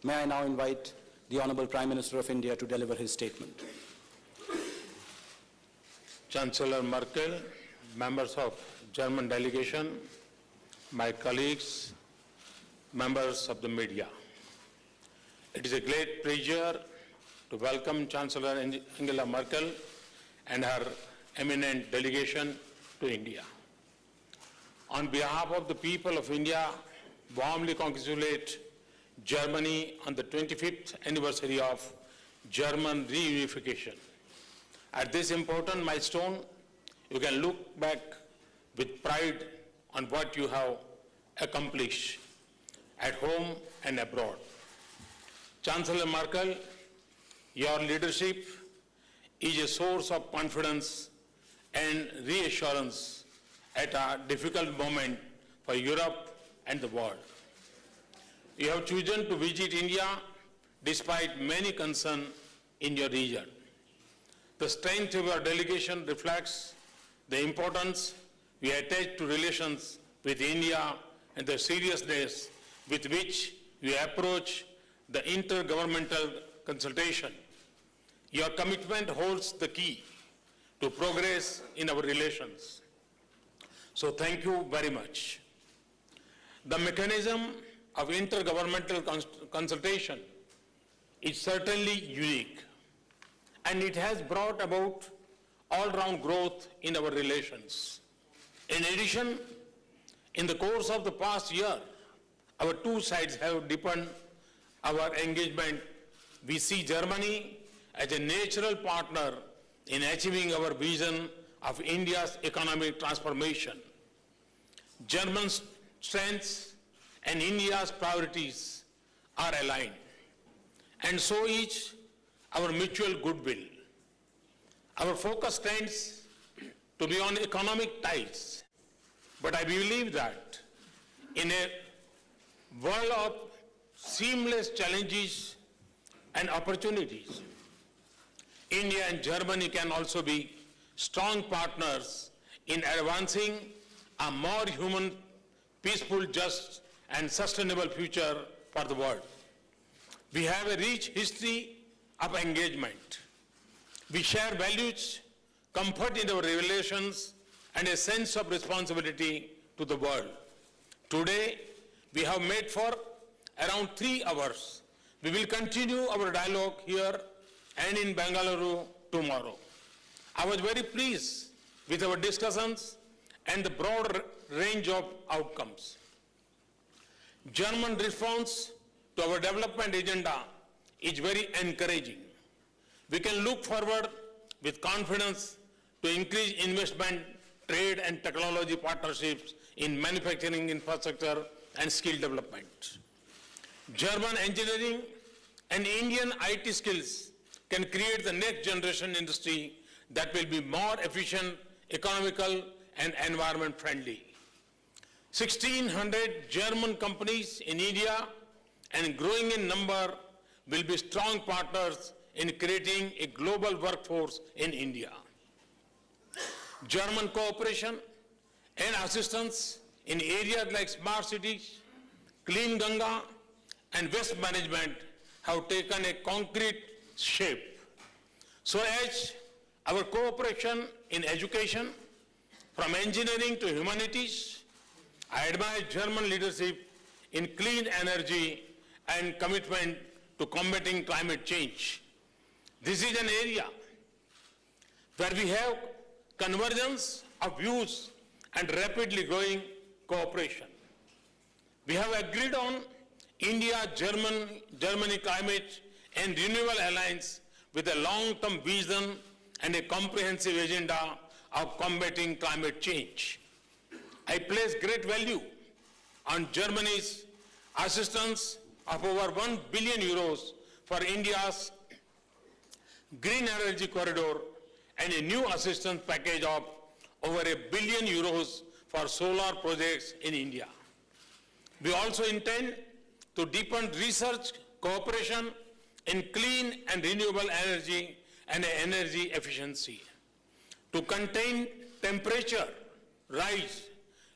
May I now invite the Honorable Prime Minister of India to deliver his statement. Chancellor Merkel, members of German delegation, my colleagues, members of the media. It is a great pleasure to welcome Chancellor Angela Merkel and her eminent delegation to India. On behalf of the people of India, warmly congratulate Germany on the 25th anniversary of German reunification. At this important milestone, you can look back with pride on what you have accomplished at home and abroad. Chancellor Merkel, your leadership is a source of confidence and reassurance at a difficult moment for Europe and the world. You have chosen to visit India despite many concerns in your region. The strength of your delegation reflects the importance we attach to relations with India and the seriousness with which we approach the intergovernmental consultation. Your commitment holds the key to progress in our relations. So thank you very much. The mechanism of intergovernmental consultation is certainly unique, and it has brought about all-round growth in our relations. In addition, in the course of the past year, our two sides have deepened our engagement. We see Germany as a natural partner in achieving our vision of India's economic transformation. German strengths and India's priorities are aligned, and so is our mutual goodwill. Our focus tends to be on economic ties, but I believe that in a world of seamless challenges and opportunities, India and Germany can also be strong partners in advancing a more human, peaceful, just, and sustainable future for the world. We have a rich history of engagement. We share values, comfort in our relations, and a sense of responsibility to the world. Today, we have met for around 3 hours. We will continue our dialogue here and in Bengaluru tomorrow. I was very pleased with our discussions and the broad range of outcomes. German response to our development agenda is very encouraging. We can look forward with confidence to increase investment, trade, and technology partnerships in manufacturing infrastructure and skill development. German engineering and Indian IT skills can create the next generation industry that will be more efficient, economical, and environment friendly. 1,600 German companies in India and growing in number will be strong partners in creating a global workforce in India. German cooperation and assistance in areas like smart cities, clean Ganga, and waste management have taken a concrete shape. So as our cooperation in education, from engineering to humanities, I admire German leadership in clean energy and commitment to combating climate change. This is an area where we have convergence of views and rapidly growing cooperation. We have agreed on India-Germany Climate and Renewable Alliance with a long-term vision and a comprehensive agenda of combating climate change. I place great value on Germany's assistance of over 1 billion euros for India's green energy corridor and a new assistance package of over 1 billion euros for solar projects in India. We also intend to deepen research cooperation in clean and renewable energy and energy efficiency. To contain temperature rise,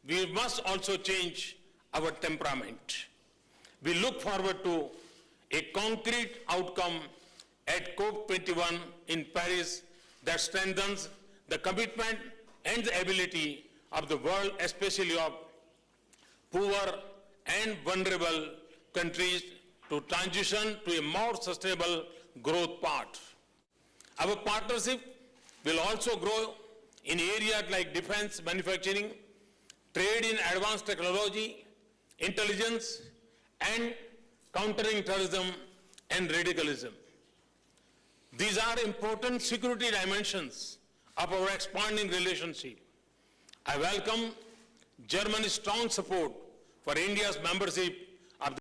we must also change our temperament. We look forward to a concrete outcome at COP21 in Paris that strengthens the commitment and the ability of the world, especially of poor and vulnerable countries, to transition to a more sustainable growth path. Our partnership will also grow in areas like defense manufacturing, trade in advanced technology, intelligence, and countering terrorism and radicalism. These are important security dimensions of our expanding relationship. I welcome Germany's strong support for India's membership